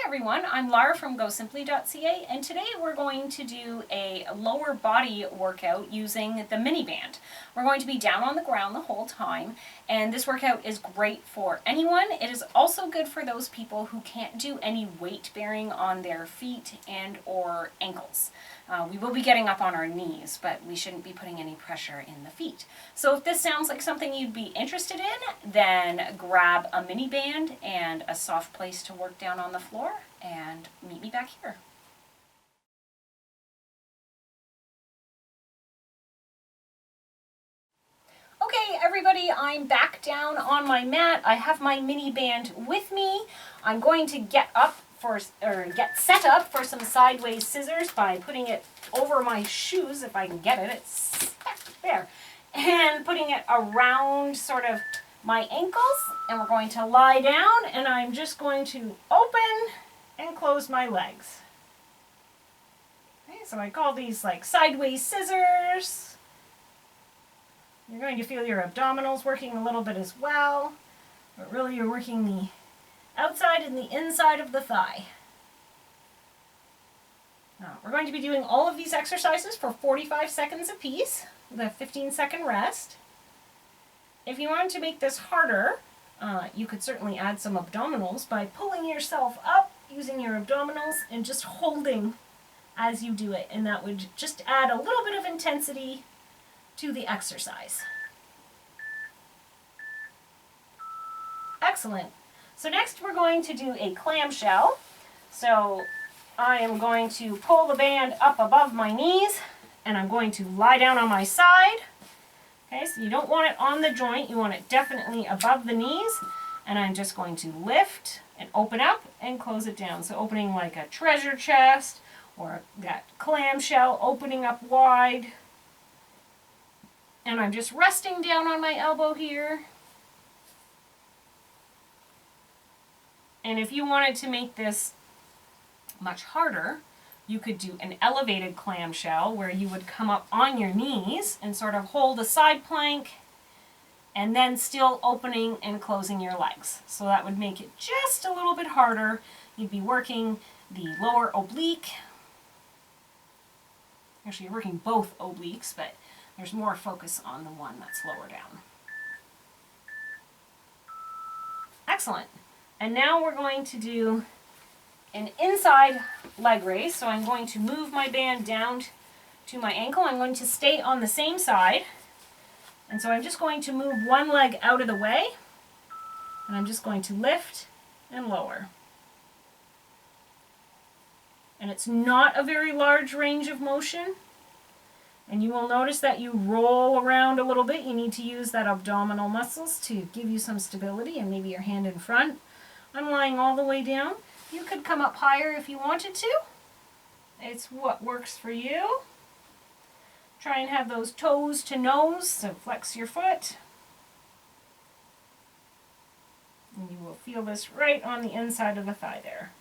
everyone, I'm Laura from gosimpli.ca, and today we're going to do a lower body workout using the miniband. We're going to be down on the ground the whole time, and this workout is great for anyone. It is also good for those people who can't do any weight bearing on their feet and or ankles. We will be getting up on our knees, but we shouldn't be putting any pressure in the feet. So if this sounds like something you'd be interested in, then grab a miniband and a soft place to work down on the floor and meet me back here. Okay, everybody, I'm back down on my mat. I have my miniband with me. I'm going to get set up for some sideways scissors by putting it over my shoes, if I can get it. It's back there. And putting it around sort of my ankles. And we're going to lie down, and I'm just going to open and close my legs. Okay, so I call these like sideways scissors. You're going to feel your abdominals working a little bit as well, but really you're working the outside and the inside of the thigh. Now, we're going to be doing all of these exercises for 45 seconds apiece with a 15-second rest. If you wanted to make this harder, you could certainly add some abdominals by pulling yourself up using your abdominals and just holding as you do it, and that would just add a little bit of intensity to the exercise. Excellent. So next we're going to do a clamshell. So I am going to pull the band up above my knees, and I'm going to lie down on my side. Okay, so you don't want it on the joint, you want it definitely above the knees, and I'm just going to lift and open up and close it down. So opening like a treasure chest, or that clamshell opening up wide. And I'm just resting down on my elbow here. And if you wanted to make this much harder, you could do an elevated clamshell where you would come up on your knees and sort of hold a side plank and then still opening and closing your legs. So that would make it just a little bit harder. You'd be working the lower oblique. Actually, you're working both obliques, but there's more focus on the one that's lower down. Excellent. And now we're going to do an inside leg raise. So I'm going to move my band down to my ankle. I'm going to stay on the same side. And so I'm just going to move one leg out of the way. And I'm just going to lift and lower. And it's not a very large range of motion. And you will notice that you roll around a little bit. You need to use that abdominal muscles to give you some stability, and maybe your hand in front. I'm lying all the way down. You could come up higher if you wanted to. It's what works for you. Try and have those toes to nose, so flex your foot. And you will feel this right on the inside of the thigh there.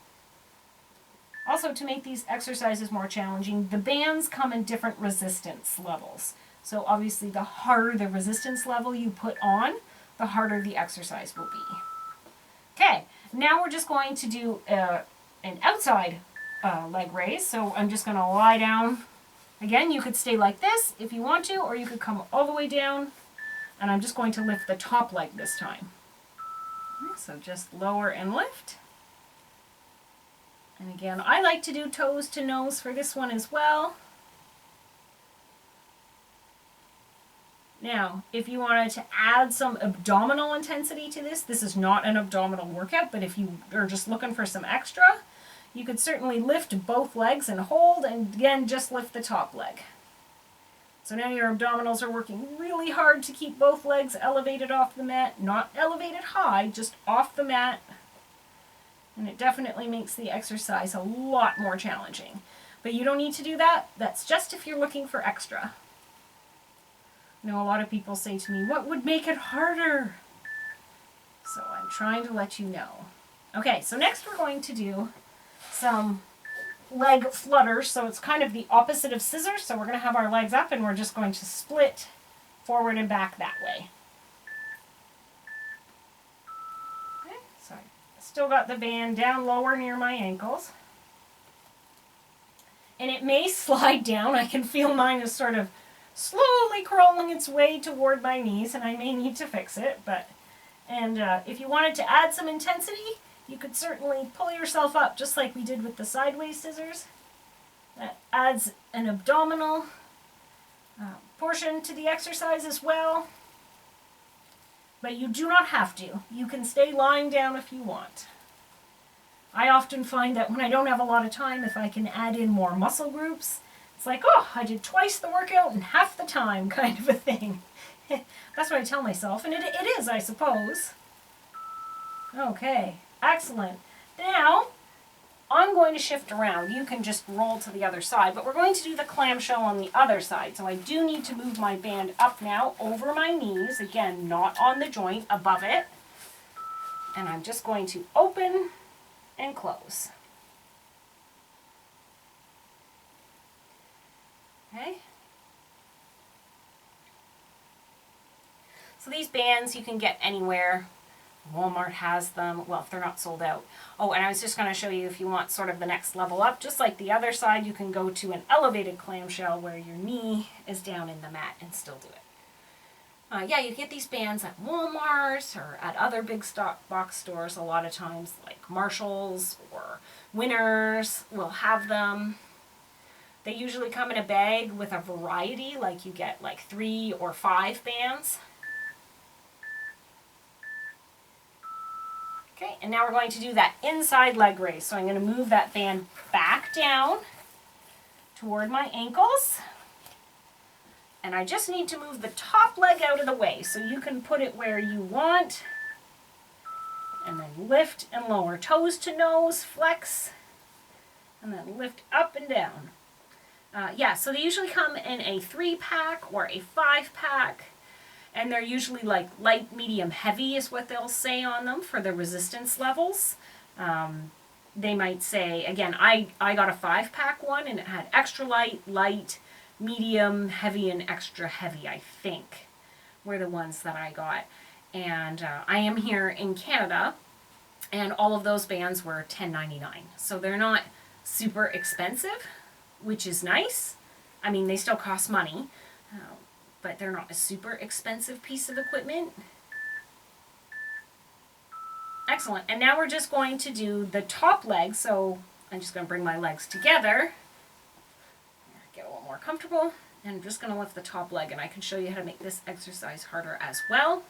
Also, to make these exercises more challenging, the bands come in different resistance levels. So obviously the harder the resistance level you put on, the harder the exercise will be. Okay, now we're just going to do an outside leg raise. So I'm just going to lie down. Again, you could stay like this if you want to, or you could come all the way down. And I'm just going to lift the top leg this time. So just lower and lift. And again, I like to do toes to nose for this one as well. Now, if you wanted to add some abdominal intensity to this, this is not an abdominal workout, but if you are just looking for some extra, you could certainly lift both legs and hold, and again, just lift the top leg. So now your abdominals are working really hard to keep both legs elevated off the mat, not elevated high, just off the mat. And it definitely makes the exercise a lot more challenging. But you don't need to do that. That's just if you're looking for extra. You know, a lot of people say to me, what would make it harder? So I'm trying to let you know. Okay, so next we're going to do some leg flutters. So it's kind of the opposite of scissors. So we're going to have our legs up and we're just going to split forward and back that way. Okay, so Still got the band down lower near my ankles. And it may slide down. I can feel mine is sort of slowly crawling its way toward my knees, and I may need to fix it. And if you wanted to add some intensity, you could certainly pull yourself up just like we did with the sideways scissors. That adds an abdominal portion to the exercise as well. But you do not have to. You can stay lying down if you want. I often find that when I don't have a lot of time, if I can add in more muscle groups, it's like, oh, I did twice the workout in half the time kind of a thing. That's what I tell myself, and it is, I suppose. Okay, excellent. Now, I'm going to shift around. You can just roll to the other side, but we're going to do the clamshell on the other side. So I do need to move my band up now over my knees. Again, not on the joint, above it. And I'm just going to open and close. Okay. So these bands you can get anywhere. Walmart has them, well, if they're not sold out. Oh, and I was just going to show you if you want sort of the next level up, just like the other side, you can go to an elevated clamshell where your knee is down in the mat and still do it. Yeah, you get these bands at Walmart or at other big stock box stores a lot of times, like Marshall's or Winners will have them. They usually come in a bag with a variety, like you get like 3 or 5 bands. Okay, and now we're going to do that inside leg raise. So I'm going to move that band back down toward my ankles. And I just need to move the top leg out of the way so you can put it where you want. And then lift and lower. Toes to nose, flex. And then lift up and down. Yeah, so they usually come in a 3-pack or a 5-pack. And they're usually like light, medium, heavy is what they'll say on them for the resistance levels. They might say, again, I got a 5-pack one and it had extra light, light, medium, heavy, and extra heavy, I think, were the ones that I got. And I am here in Canada, and all of those bands were $10.99. So they're not super expensive, which is nice. I mean, they still cost money, but they're not a super expensive piece of equipment. Excellent. And now we're just going to do the top leg. So I'm just going to bring my legs together. Get a little more comfortable. And I'm just going to lift the top leg, and I can show you how to make this exercise harder as well.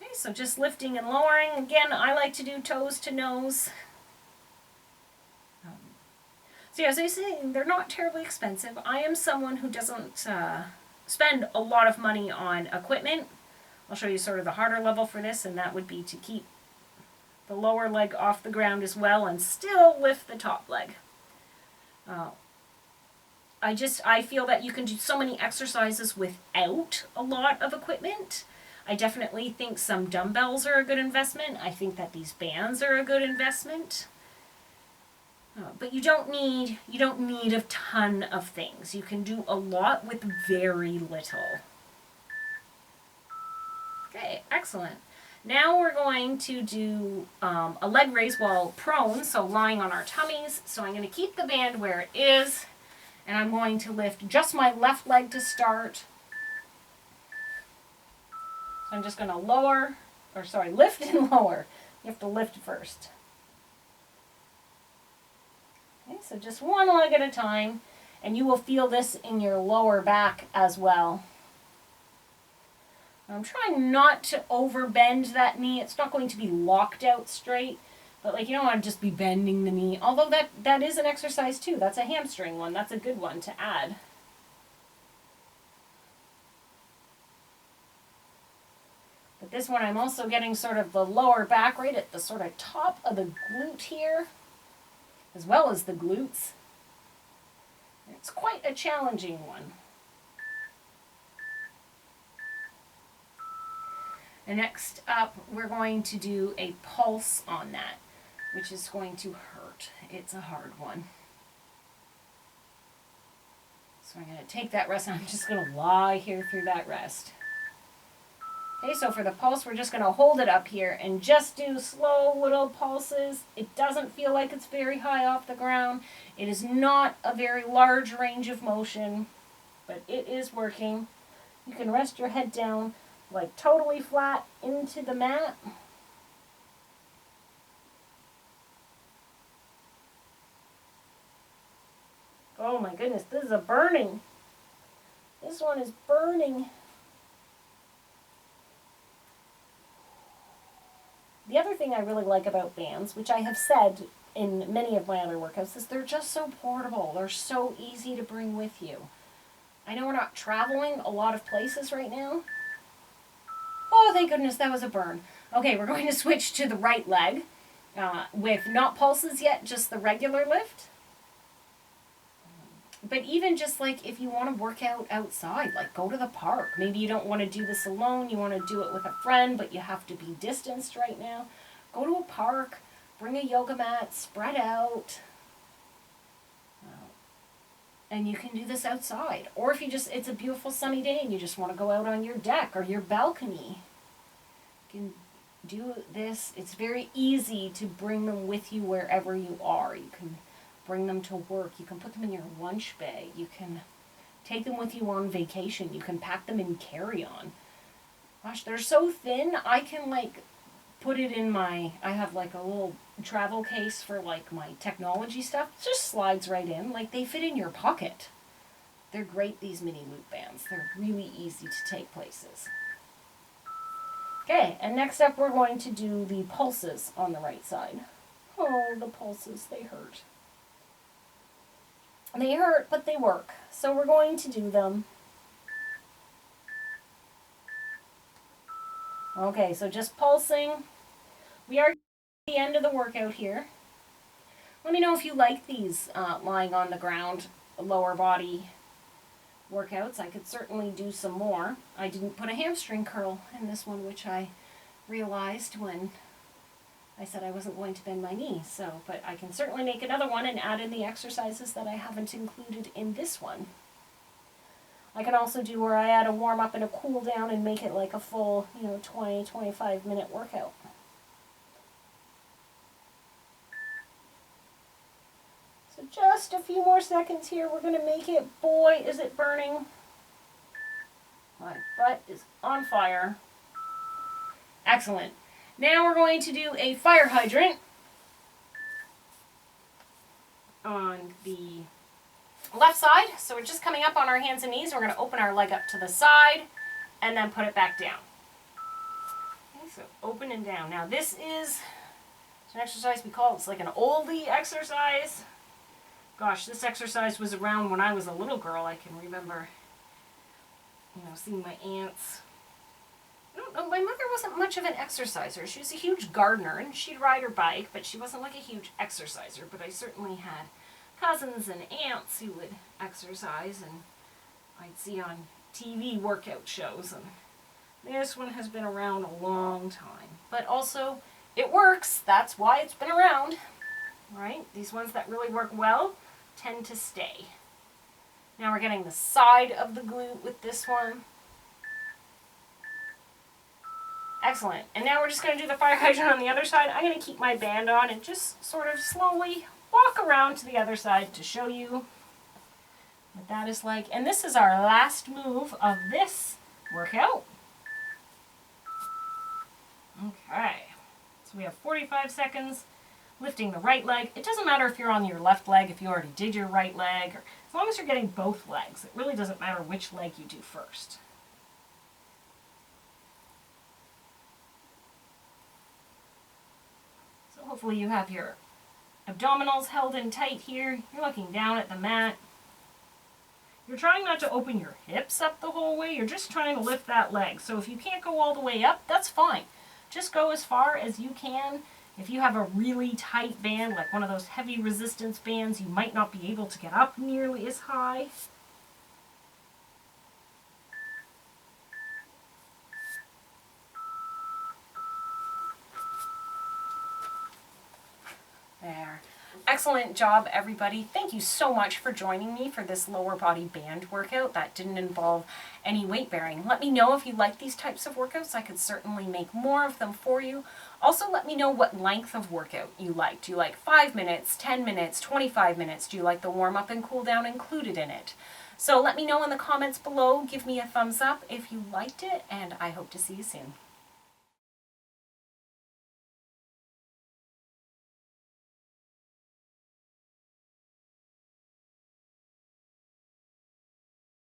Okay, so just lifting and lowering. Again, I like to do toes to nose. So yeah, as I was saying, they're not terribly expensive. I am someone who doesn't spend a lot of money on equipment. I'll show you sort of the harder level for this, and that would be to keep the lower leg off the ground as well and still lift the top leg. I feel that you can do so many exercises without a lot of equipment. I definitely think some dumbbells are a good investment. I think that these bands are a good investment. But you don't need a ton of things. You can do a lot with very little. Okay, excellent. Now we're going to do a leg raise while prone, so lying on our tummies. So I'm going to keep the band where it is, and I'm going to lift just my left leg to start. So I'm just going to lift and lower. You have to lift first. Okay, so just one leg at a time, and you will feel this in your lower back as well. I'm trying not to overbend that knee. It's not going to be locked out straight, but like you don't want to just be bending the knee. Although that is an exercise too. That's a hamstring one. That's a good one to add. But this one I'm also getting sort of the lower back right at the sort of top of the glute here, as well as the glutes. It's quite a challenging one. And next up, we're going to do a pulse on that, which is going to hurt. It's a hard one. So I'm going to take that rest, and I'm just going to lie here through that rest. Okay, so for the pulse, we're just going to hold it up here and just do slow little pulses. It doesn't feel like it's very high off the ground. It is not a very large range of motion, but it is working. You can rest your head down like totally flat into the mat. Oh my goodness, this is a burning. This one is burning. The other thing I really like about bands, which I have said in many of my other workouts, is they're just so portable. They're so easy to bring with you. I know we're not traveling a lot of places right now. Oh, thank goodness, that was a burn. Okay, we're going to switch to the right leg with not pulses yet, just the regular lift. But even just like if you want to work out outside, like go to the park. Maybe you don't want to do this alone, you want to do it with a friend, but you have to be distanced right now. Go to a park, bring a yoga mat, spread out. And you can do this outside. Or if you just, it's a beautiful sunny day and you just want to go out on your deck or your balcony. You can do this. It's very easy to bring them with you wherever you are. You can bring them to work. You can put them in your lunch bag. You can take them with you on vacation. You can pack them in carry-on. Gosh, they're so thin, I can like put it in my, I have like a little travel case for like my technology stuff. It just slides right in. Like they fit in your pocket. They're great, these mini loop bands. They're really easy to take places. Okay, and next up we're going to do the pulses on the right side. Oh, the pulses, they hurt. They hurt, but they work. So we're going to do them. Okay, so just pulsing. We are at the end of the workout here. Let me know if you like these lying on the ground, lower body workouts. I could certainly do some more. I didn't put a hamstring curl in this one, which I realized when I said I wasn't going to bend my knee. So, but I can certainly make another one and add in the exercises that I haven't included in this one. I can also do where I add a warm up and a cool down and make it like a full, 20-25 minute workout. So just a few more seconds here. We're going to make it. Boy, is it burning. My butt is on fire. Excellent. Now we're going to do a fire hydrant on the left side. So we're just coming up on our hands and knees. We're going to open our leg up to the side and then put it back down. Okay, so open and down. Now this is an exercise we call, it's like an oldie exercise. Gosh, this exercise was around when I was a little girl. I can remember, seeing my aunts. I don't know, my mother wasn't much of an exerciser. She was a huge gardener and she'd ride her bike, but she wasn't like a huge exerciser. But I certainly had cousins and aunts who would exercise, and I'd see on TV workout shows, and this one has been around a long time. But also, it works. That's why it's been around, right? These ones that really work well tend to stay. Now we're getting the side of the glute with this one. Excellent. And now we're just going to do the fire hydrant on the other side. I'm going to keep my band on and just sort of slowly walk around to the other side to show you what that is like. And this is our last move of this workout. Okay. So we have 45 seconds lifting the right leg. It doesn't matter if you're on your left leg, if you already did your right leg, or as long as you're getting both legs. It really doesn't matter which leg you do first. So hopefully you have your abdominals held in tight here. You're looking down at the mat. You're trying not to open your hips up the whole way. You're just trying to lift that leg. So if you can't go all the way up, that's fine. Just go as far as you can. If you have a really tight band, like one of those heavy resistance bands, you might not be able to get up nearly as high. There. Excellent job, everybody. Thank you so much for joining me for this lower body band workout that didn't involve any weight bearing. Let me know if you like these types of workouts. I could certainly make more of them for you. Also, let me know what length of workout you like. Do you like 5 minutes, 10 minutes, 25 minutes? Do you like the warm up and cool down included in it? So let me know in the comments below. Give me a thumbs up if you liked it, and I hope to see you soon.